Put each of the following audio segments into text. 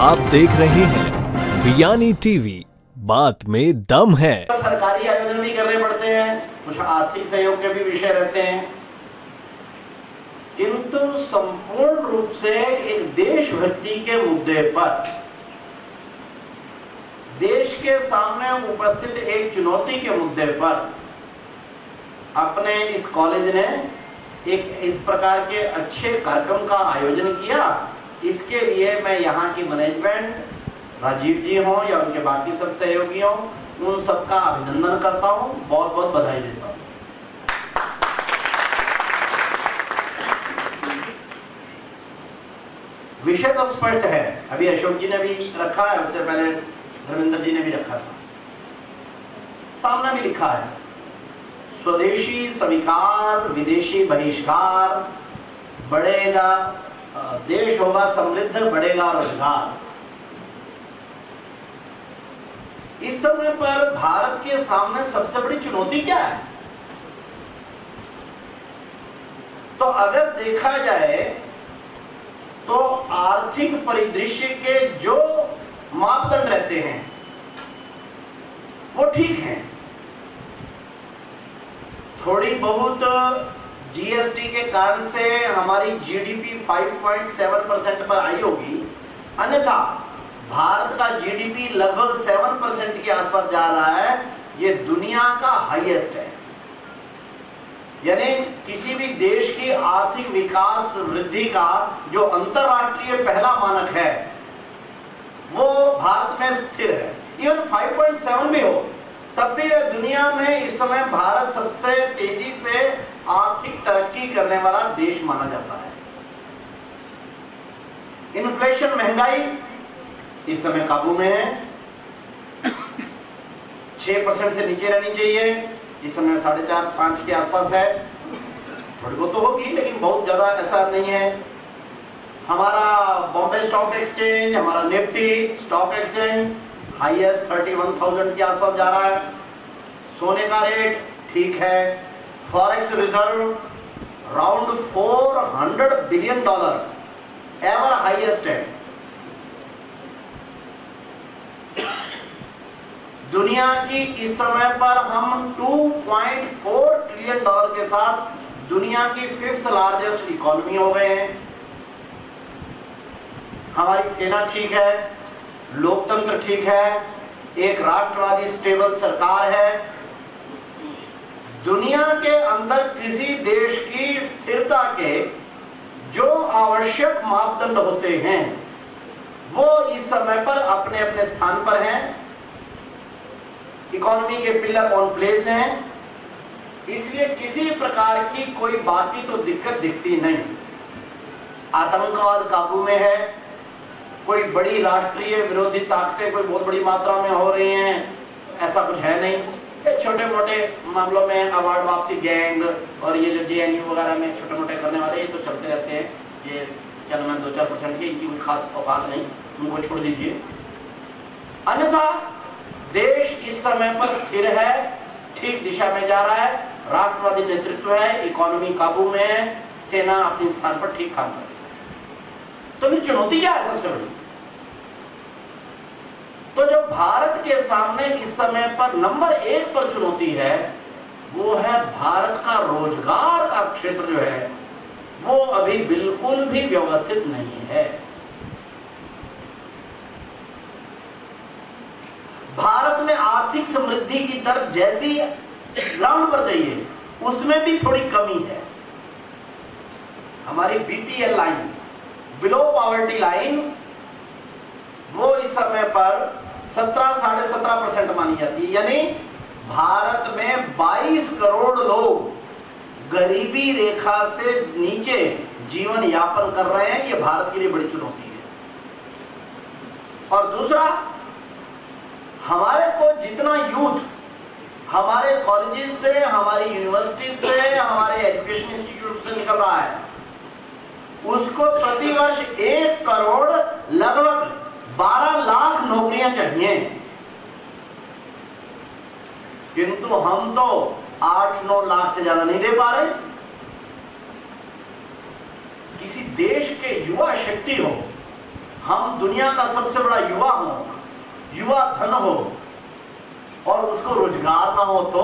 आप देख रहे हैं बियानी टीवी, बात में दम है। सरकारी आयोजन भी करने पड़ते हैं, कुछ आर्थिक सहयोग के भी विषय रहते हैं, किंतु संपूर्ण रूप से एक देशभक्ति के मुद्दे पर देश के सामने उपस्थित एक चुनौती के मुद्दे पर अपने इस कॉलेज ने एक इस प्रकार के अच्छे कार्यक्रम का आयोजन किया। इसके लिए मैं यहाँ की मैनेजमेंट, राजीव जी हों या उनके बाकी सब सहयोगी हों, उन सबका अभिनंदन करता हूँ, बहुत बहुत बधाई देता हूँ। विषय तो स्पष्ट है, अभी अशोक जी ने भी रखा है, उससे पहले धर्मेंद्र जी ने भी रखा था, सामने भी लिखा है, स्वदेशी स्वीकार विदेशी बहिष्कार, बढ़ेगा देश, होगा समृद्ध, बढ़ेगा रोजगार। इस समय पर भारत के सामने सबसे बड़ी चुनौती क्या है? तो अगर देखा जाए तो आर्थिक परिदृश्य के जो मापदंड रहते हैं वो ठीक हैं। थोड़ी बहुत जीएसटी के कारण से हमारी जीडीपी 5.7% पर आई होगी, अन्यथा भारत का जीडीपी लगभग 7% के आसपास जा रहा है। ये दुनिया का हाईएस्ट है। यानी किसी भी देश की आर्थिक विकास वृद्धि का जो अंतरराष्ट्रीय पहला मानक है वो भारत में स्थिर है। इवन 5.7 भी हो तब भी दुनिया में इस समय भारत सबसे तेजी से आर्थिक तरक्की करने वाला देश माना जाता है। इन्फ्लेशन, महंगाई इस समय काबू में है, 6% से नीचे रहनी चाहिए, इस समय 4.5-5 के आसपास है। थोड़ी बहुत तो होगी लेकिन बहुत ज्यादा ऐसा नहीं है। हमारा बॉम्बे स्टॉक एक्सचेंज, हमारा निफ्टी स्टॉक एक्सचेंज हाईएस्ट 31,000 के आसपास जा रहा है। सोने का रेट ठीक है। Forex reserve round $400 billion ever highest है। दुनिया की इस समय पर हम $2.4 ट्रिलियन के साथ दुनिया की 5th लार्जेस्ट इकोनॉमी हो गए हैं। हमारी सेना ठीक है, लोकतंत्र ठीक है, एक राष्ट्रवादी स्टेबल सरकार है। दुनिया के अंदर किसी देश की स्थिरता के जो आवश्यक मापदंड होते हैं वो इस समय पर अपने अपने स्थान पर हैं। इकोनॉमी के पिलर ऑन प्लेस हैं, इसलिए किसी प्रकार की कोई बाकी तो दिक्कत दिखती नहीं। आतंकवाद काबू में है, कोई बड़ी राष्ट्रीय विरोधी ताकतें कोई बहुत बड़ी मात्रा में हो रही हैं, ऐसा कुछ है नहीं। छोटे मोटे मामलों में अवार्ड वापसी गैंग और ये जो जेएनयू वगैरह में छोटे मोटे करने वाले ये तो चलते रहते हैं। ये क्या नाम है 2-4% के, इनकी कोई खास औकात नहीं, उनको छोड़ दीजिए। अन्यथा देश इस समय पर स्थिर है, ठीक दिशा में जा रहा है, राष्ट्रवादी नेतृत्व है, इकोनॉमी काबू में है, सेना अपने स्थान पर ठीक काम कर रही है। तो फिर चुनौती क्या है सबसे बड़ी? तो जो भारत के सामने इस समय पर नंबर 1 पर चुनौती है वो है भारत का रोजगार का क्षेत्र जो है वो अभी बिल्कुल भी व्यवस्थित नहीं है। भारत में आर्थिक समृद्धि की दर जैसी ग्राउंड पर चाहिए उसमें भी थोड़ी कमी है। हमारी BPL line, below poverty line, वो इस समय पर 17-17.5% मानी जाती है। यानी भारत में 22 करोड़ लोग गरीबी रेखा से नीचे जीवन यापन कर रहे हैं। ये भारत के लिए बड़ी चुनौती है। और दूसरा, हमारे को जितना यूथ हमारे कॉलेजेस से, हमारी यूनिवर्सिटी से, हमारे एजुकेशन इंस्टीट्यूट से निकल रहा है उसको प्रतिवर्ष 1 करोड़ लगभग 12 लाख नौकरियां चाहिए, किंतु हम तो 8-9 लाख से ज्यादा नहीं दे पा रहे। किसी देश के युवा शक्ति हो, हम दुनिया का सबसे बड़ा युवा हो, युवा धन हो, और उसको रोजगार ना हो, तो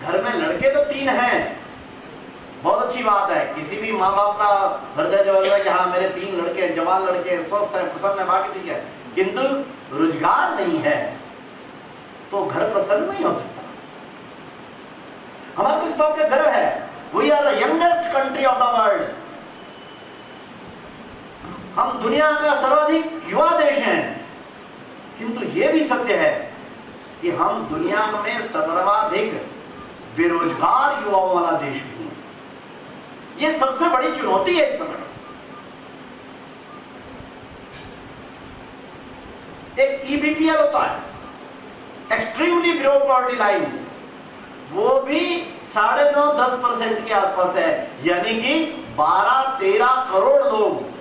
घर में लड़के तो 3 हैं, बहुत अच्छी बात है। किसी भी माँ बाप का हृदय जो है कि हाँ मेरे 3 लड़के हैं, जवान लड़के हैं, स्वस्थ है, प्रसन्न है, बाकी ठीक है, किंतु रोजगार नहीं है तो घर प्रसन्न नहीं हो सकता। हमारे इस बात का गर्व है, we are the youngest country of the world. हम दुनिया का सर्वाधिक युवा देश हैं, किंतु यह भी सत्य है कि हम दुनिया में सर्वाधिक बेरोजगार युवाओं वाला देश भी हैं। यह सबसे बड़ी चुनौती है इस समय। एक ईबीपीएल होता है, एक्सट्रीमली बिलो पॉवर्टी लाइन, वो भी 9.5-10% के आसपास है, यानी कि 12-13 करोड़ लोग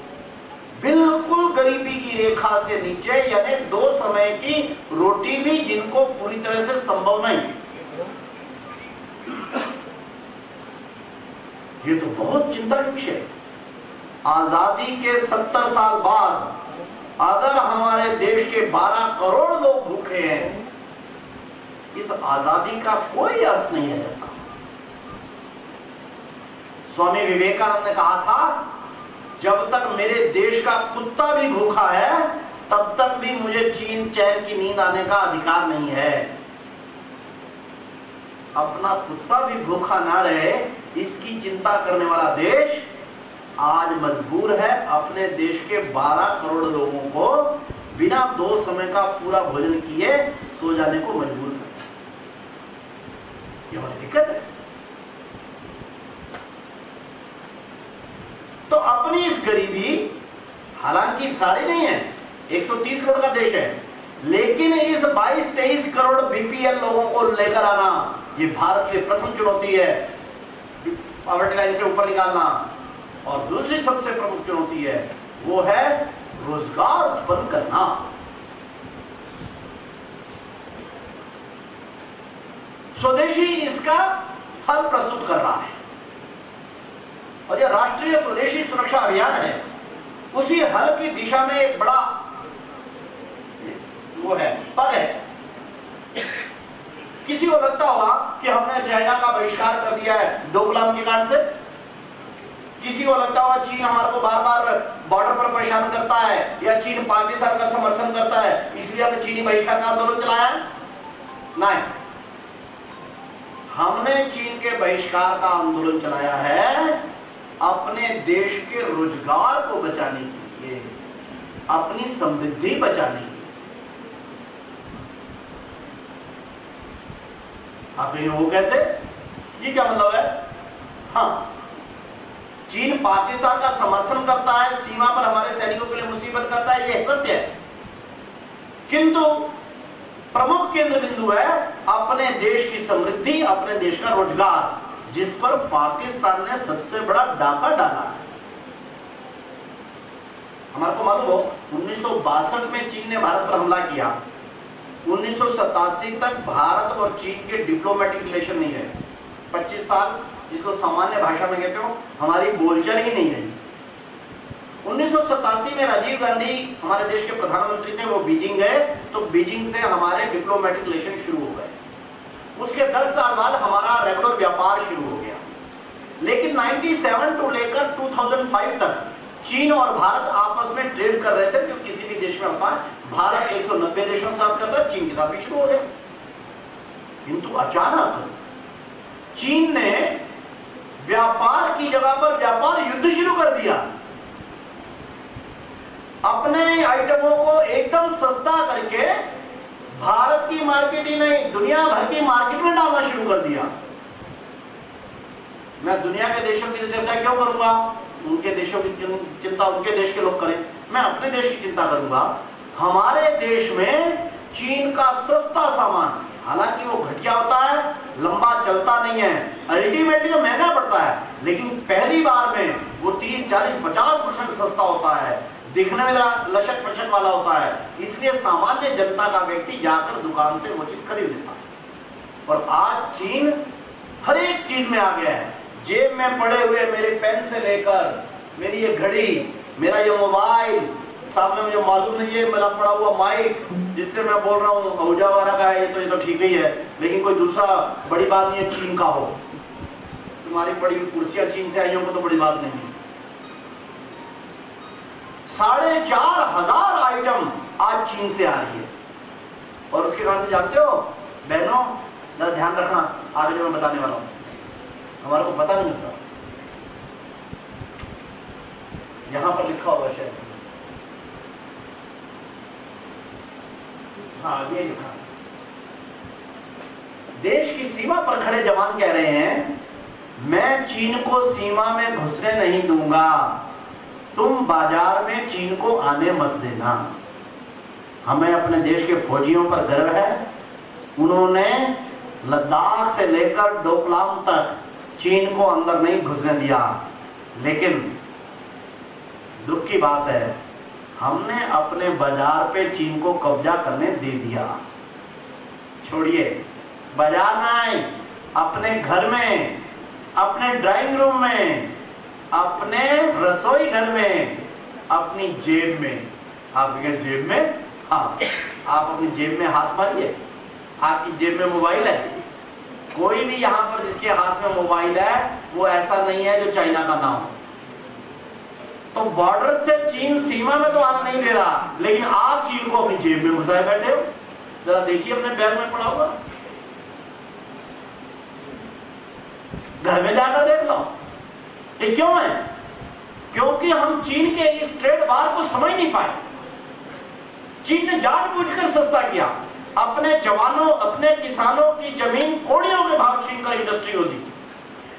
बिल्कुल गरीबी की रेखा से नीचे, यानी 2 समय की रोटी भी जिनको पूरी तरह से संभव नहीं। ये तो बहुत चिंता का विषय है। आजादी के 70 साल बाद अगर हमारे देश के 12 करोड़ लोग भूखे हैं, इस आजादी का कोई अर्थ नहीं है। स्वामी विवेकानंद ने कहा था, जब तक मेरे देश का कुत्ता भी भूखा है तब तक भी मुझे चैन की नींद आने का अधिकार नहीं है। अपना कुत्ता भी भूखा ना रहे, इसकी चिंता करने वाला देश आज मजबूर है अपने देश के 12 करोड़ लोगों को बिना 2 समय का पूरा भोजन किए सो जाने को मजबूर करता है। ये बड़ी दिक्कत है। तो अपनी इस गरीबी, हालांकि सारी नहीं है, 130 करोड़ का देश है, लेकिन इस 22-23 करोड़ बीपीएल लोगों को लेकर आना, ये भारत की प्रथम चुनौती है, पॉवर्टी लाइन से ऊपर निकालना। और दूसरी सबसे प्रमुख चुनौती है, वो है रोजगार उत्पन्न करना। स्वदेशी इसका हल प्रस्तुत कर रहा है, और यह राष्ट्रीय स्वदेशी सुरक्षा अभियान है। उसी हल की दिशा में एक बड़ा वो है, पग है। किसी को लगता होगा कि हमने चाइना का बहिष्कार कर दिया है डोकलाम के कांड से, किसी को लगता होगा चीन हमारे को बार बार बॉर्डर पर परेशान करता है, या चीन पाकिस्तान का समर्थन करता है इसलिए हमने चीनी बहिष्कार का आंदोलन चलाया है। नहीं, हमने चीन के बहिष्कार का आंदोलन चलाया है अपने देश के रोजगार को बचाने के लिए, अपनी समृद्धि बचाने के लिए। आप वो कैसे, ये क्या मतलब है? हाँ, चीन पाकिस्तान का समर्थन करता है, सीमा पर हमारे सैनिकों के लिए मुसीबत करता है, यह सत्य है, किंतु प्रमुख केंद्र बिंदु है अपने देश की समृद्धि, अपने देश का रोजगार, जिस पर पाकिस्तान ने सबसे बड़ा डाका डाला है। हमारे को मालूम हो 1962 में चीन ने भारत पर हमला किया, 1987 तक भारत और चीन के डिप्लोमेटिक रिलेशन नहीं रहे। 25 साल, जिसको सामान्य भाषा में कहते हो, हमारी बोलचाल ही नहीं रही। 1987 में राजीव गांधी हमारे देश के प्रधानमंत्री थे, वो बीजिंग गए, तो बीजिंग से हमारे डिप्लोमेटिक रिलेशन शुरू हो गए। उसके 10 साल बाद हमारा रेगुलर व्यापार शुरू हो गया। लेकिन 97 टू लेकर 2005 तक चीन और भारत आपस में ट्रेड कर रहे थे, जो किसी भी देश में होता है। भारत 190 देशों के साथ करता है, चीन के साथ भी शुरू हो गया। किंतु अचानक चीन ने व्यापार की जगह पर व्यापार युद्ध शुरू कर दिया। अपने आइटमों को एकदम सस्ता करके भारत की मार्केट ही नहीं, दुनिया भर की मार्केट में डालना शुरू कर दिया। मैं दुनिया के देशों की चर्चा क्यों करूंगा? उनके देशों की चिंता उनके देश के लोग करें, मैं अपने देश की चिंता करूंगा। हमारे देश में चीन का सस्ता सामान, हालांकि वो घटिया होता है, लंबा चलता नहीं है, अल्टीमेटली तो महंगा पड़ता है, लेकिन पहली बार में वो 30, 40, 50% सस्ता होता है, दिखने में जरा लचक पचक वाला होता है, इसलिए सामान्य जनता का व्यक्ति जाकर दुकान से वो चीज खरीद लेता है। और आज चीन हर एक चीज में आ गया है। जेब में पड़े हुए मेरे पेन से लेकर मेरी ये घड़ी, मेरा ये मोबाइल, सामने मुझे मालूम नहीं है, मेरा पड़ा हुआ माइक जिससे मैं बोल रहा हूँ आहूजा वगैरह का है, ये तो ठीक ही है, लेकिन कोई दूसरा बड़ी बात नहीं है चीन का हो। तुम्हारी पड़ी हुई कुर्सियां चीन से आई हो तो बड़ी बात नहीं है। 4,500 आइटम आज चीन से आ रही है। और उसके कारण से जानते हो बहनों, जरा ध्यान रखना आगे जो मैं बताने वाला हूं, हमारे को पता नहीं होता। यहां पर लिखा होगा शायद, हाँ ये लिखा, देश की सीमा पर खड़े जवान कह रहे हैं मैं चीन को सीमा में घुसने नहीं दूंगा, तुम बाजार में चीन को आने मत देना। हमें अपने देश के फौजियों पर गर्व है, उन्होंने लद्दाख से लेकर डोकलाम तक चीन को अंदर नहीं घुसने दिया। लेकिन दुख की बात है हमने अपने बाजार पे चीन को कब्जा करने दे दिया। छोड़िए बाजार ना आए, अपने घर में, अपने ड्राइंग रूम में, अपने रसोई घर में, अपनी जेब में। आपके जेब में, हाँ आप अपनी जेब में हाथ मारिए, आपकी जेब में मोबाइल है। कोई भी यहाँ पर जिसके हाथ में मोबाइल है वो ऐसा नहीं है जो चाइना का ना हो। तो बॉर्डर से चीन सीमा में तो आना नहीं दे रहा, लेकिन आप चीन को अपनी जेब में घुसाए बैठे हो। जरा देखिए अपने बैग में पड़ा हुआ, घर में जाकर देख लो। ये क्यों है? क्योंकि हम चीन के इस ट्रेड वार को समझ नहीं पाए। चीन ने जानबूझकर सस्ता किया, अपने जवानों, अपने किसानों की जमीन कोड़ियों के भाव छीन कर इंडस्ट्री को दी।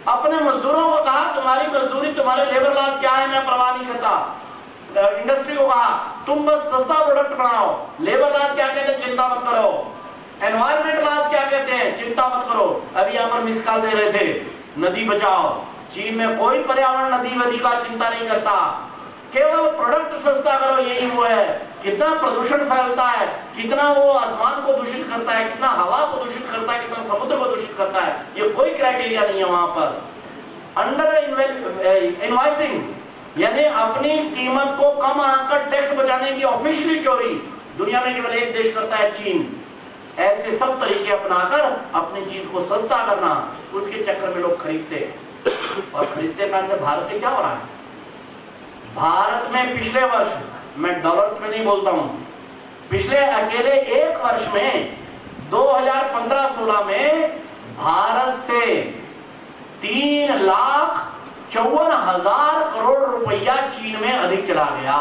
अपने मजदूरों को कहा तुम्हारी मजदूरी, तुम्हारे लेबर लॉज क्या है मैं परवाह नहीं करता। इंडस्ट्री को कहा तुम बस सस्ता प्रोडक्ट बनाओ। लेबर लॉज क्या कहते हैं, चिंता मत करो। एनवायरमेंट लॉज क्या कहते हैं, चिंता मत करो। अभी यहाँ पर मिस कॉल दे रहे थे, नदी बचाओ। चीन में कोई पर्यावरण नदी वदी का चिंता नहीं करता, केवल प्रोडक्ट सस्ता करो, यही वो है। कितना प्रदूषण फैलता है, कितना वो आसमान को दूषित करता है, कितना हवा को दूषित करता है, कितना समुद्र को दूषित करता है, ये कोई क्राइटेरिया नहीं है वहां पर। अंडर इनवॉइसिंग यानी अपनी कीमत को कम आंकर टैक्स बचाने की ऑफिशियली चोरी दुनिया में केवल एक देश करता है, चीन। ऐसे सब तरीके अपनाकर अपनी चीज को सस्ता करना, उसके चक्कर में लोग खरीदते। और खरीदते कारण से भारत से क्या हो रहा है? भारत में पिछले वर्ष, मैं डॉलर्स में नहीं बोलता हूं, पिछले अकेले एक वर्ष में 2015-16 में भारत से 3,54,000 करोड़ रुपया चीन में अधिक चला गया।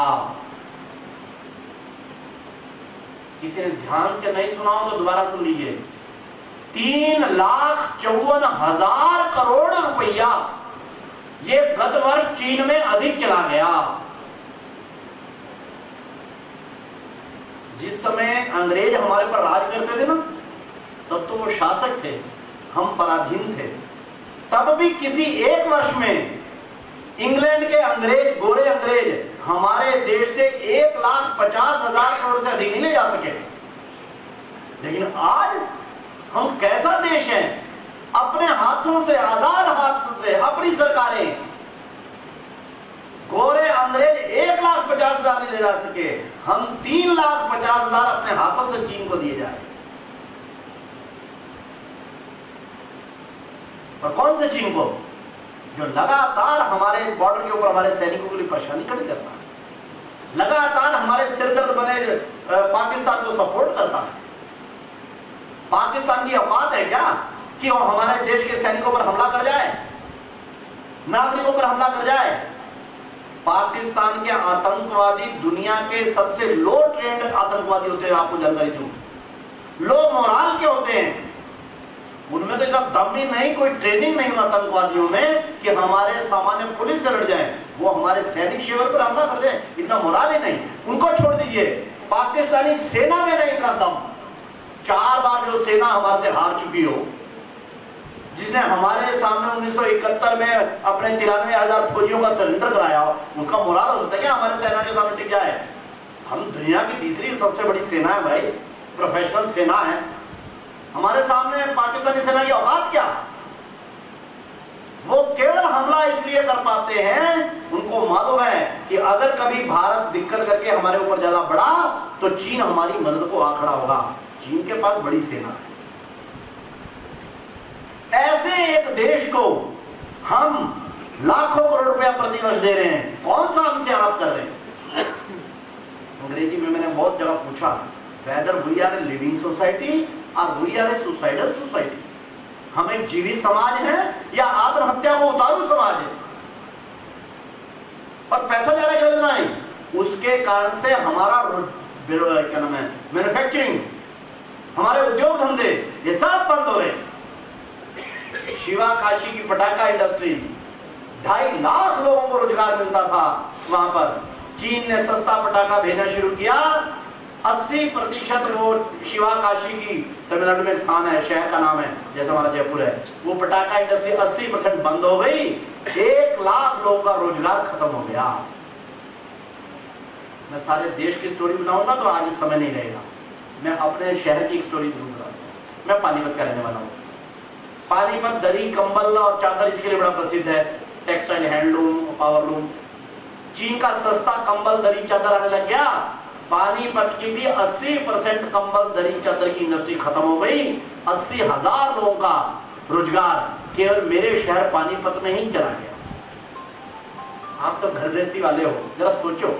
किसी ने ध्यान से नहीं सुना हो तो दोबारा सुन लीजिए। 3,54,000 करोड़ रुपया ये गत वर्ष चीन में अधिक चला गया। जिस समय अंग्रेज हमारे पर राज करते थे ना, तब तो वो शासक थे, हम पराधीन थे। तब भी किसी एक वर्ष में इंग्लैंड के अंग्रेज, गोरे अंग्रेज हमारे देश से 1,50,000 करोड़ से अधिक नहीं ले जा सके। लेकिन आज हम कैसा देश है, अपने हाथों से, आजाद हाथों से अपनी सरकारें, गोरे अंग्रेज 1,50,000 नहीं ले जा सके, हम 3,50,000 अपने हाथों से चीन को दिए जाए। और कौन से चीन को? जो लगातार हमारे बॉर्डर के ऊपर हमारे सैनिकों के लिए परेशानी खड़ी करता है, लगातार हमारे सिरदर्द बने पाकिस्तान को सपोर्ट करता है। पाकिस्तान की औकात है क्या कि वो हमारे देश के सैनिकों पर हमला कर जाए, नागरिकों पर हमला कर जाए? पाकिस्तान के आतंकवादी दुनिया के सबसे लो ट्रेंड आतंकवादी होते हैं, आपको जानकारी दूं, लो मोराल के होते हैं। उनमें तो इतना दम ही नहीं, कोई ट्रेनिंग नहीं आतंकवादियों में कि हमारे सामान्य पुलिस से लड़ जाए, वो हमारे सैनिक शिविर पर हमला कर जाए, इतना मोराल ही नहीं। उनको छोड़ दीजिए, पाकिस्तानी सेना में नहीं इतना दम। 4 बार जो सेना हमारे से हार चुकी हो, जिसने हमारे सामने 1971 में अपने 93,000 फौजियों का सरेंडर कराया, उसका मोराल हो सकता है क्या हमारे सेना के सामने टिक जाए? हम दुनिया की तीसरी सबसे बड़ी सेना है भाई, प्रोफेशनल सेना है। हमारे सामने पाकिस्तानी सेना की औकात क्या? वो केवल हमला इसलिए कर पाते हैं, उनको मालूम है कि अगर कभी भारत दिक्कत करके हमारे ऊपर ज्यादा बढ़ा तो चीन हमारी मदद को आ खड़ा होगा। चीन के पास बड़ी सेना है। ऐसे एक देश को हम लाखों करोड़ रुपया प्रतिवर्ष दे रहे हैं, कौन सा हमसे आरोप कर रहे हैं? अंग्रेजी में मैंने बहुत जगह पूछा, whether we are a living society और we are a suicidal society. हम एक जीवित समाज है या आत्महत्या को उतारू समाज है? और पैसा जा रहा है केवल इतना ही, उसके कारण से हमारा क्या नाम है, मैन्युफैक्चरिंग, हमारे उद्योग धंधे ये सब बंद हो रहे। शिवा काशी की पटाखा इंडस्ट्री, 2.5 लाख लोगों को रोजगार मिलता था वहां पर। चीन ने सस्ता पटाखा भेजना शुरू किया, 80% वो शिवा काशी की, तमिलनाडु में एक स्थान है, शहर का नाम है जैसे हमारा जयपुर है, वो पटाखा इंडस्ट्री 80% बंद हो गई। 1 लाख लोगों का रोजगार खत्म हो गया। मैं सारे देश की स्टोरी बताऊंगा तो आज समय नहीं रहेगा, मैं अपने शहर की एक स्टोरी जरूर बताऊंगा। मैं पानीपत का रहने वाला हूँ। पानीपत दरी, कंबल और चादर इसके लिए बड़ा प्रसिद्ध है, टेक्सटाइल, हैंडलूम, पावरलूम। चीन का सस्ता कंबल, दरी, चादर आने लग गया, पानीपत की भी 80% कंबल, दरी, चादर की इंडस्ट्री खत्म हो गई। 80,000 लोगों का रोजगार केवल मेरे शहर पानीपत में ही चला गया। आप सब घर गृहस्थी वाले हो, जरा सोचो,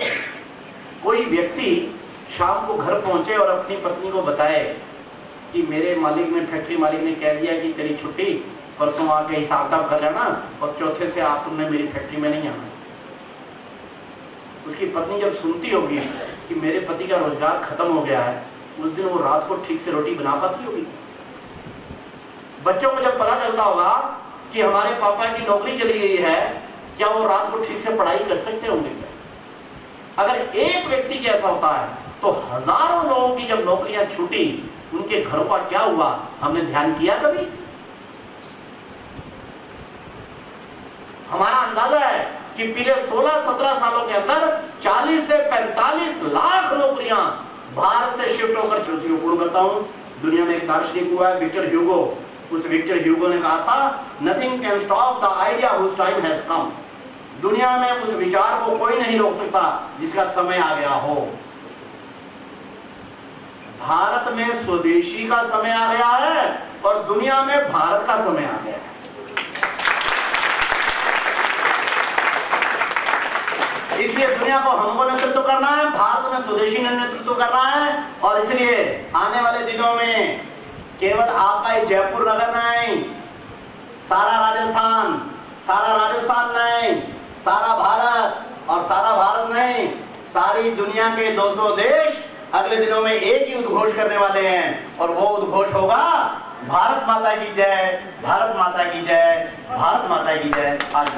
कोई व्यक्ति शाम को घर पहुंचे और अपनी पत्नी को बताए कि मेरे मालिक ने, फैक्ट्री मालिक ने कह दिया कि तेरी छुट्टी परसों आके हिसाब किताब कर लेना और चौथे से आप तुमने मेरी फैक्ट्री में नहीं आना। उसकी पत्नी जब सुनती होगी कि मेरे पति का रोजगार खत्म हो गया है, उस दिन वो रात को ठीक से रोटी बना पाती होगी? बच्चों को जब पता चलता होगा कि हमारे पापा की नौकरी चली गई है, क्या वो रात को ठीक से पढ़ाई कर सकते होंगे क्या? अगर एक व्यक्ति की ऐसा होता है तो हजारों लोगों की जब नौकरियां छूटी, उनके घरों का क्या हुआ, हमने ध्यान किया कभी? हमारा अंदाजा है कि पिछले 16-17 सालों के अंदर 40 से 45 लाख नौकरियां भारत से शिफ्ट होकर पूर्ण करता हूं। दुनिया में एक दार्शनिक हुआ है, विक्टर ह्यूगो। उस विक्टर ह्यूगो ने कहा था, nothing can stop the idea whose time has come. दुनिया में उस विचार को कोई नहीं रोक सकता जिसका समय आ गया हो। भारत में स्वदेशी का समय आ गया है और दुनिया में भारत का समय आ गया है। इसलिए दुनिया को हमको नेतृत्व करना है, भारत में स्वदेशी ने नेतृत्व करना है। और इसलिए आने वाले दिनों में केवल आपका ही जयपुर नगर नहीं, सारा राजस्थान नहीं, सारा भारत, और सारा भारत नहीं, सारी दुनिया के 200 देश अगले दिनों में एक ही उद्घोष करने वाले हैं, और वो उद्घोष होगा, भारत माता की जय, भारत माता की जय, भारत माता की जय। आज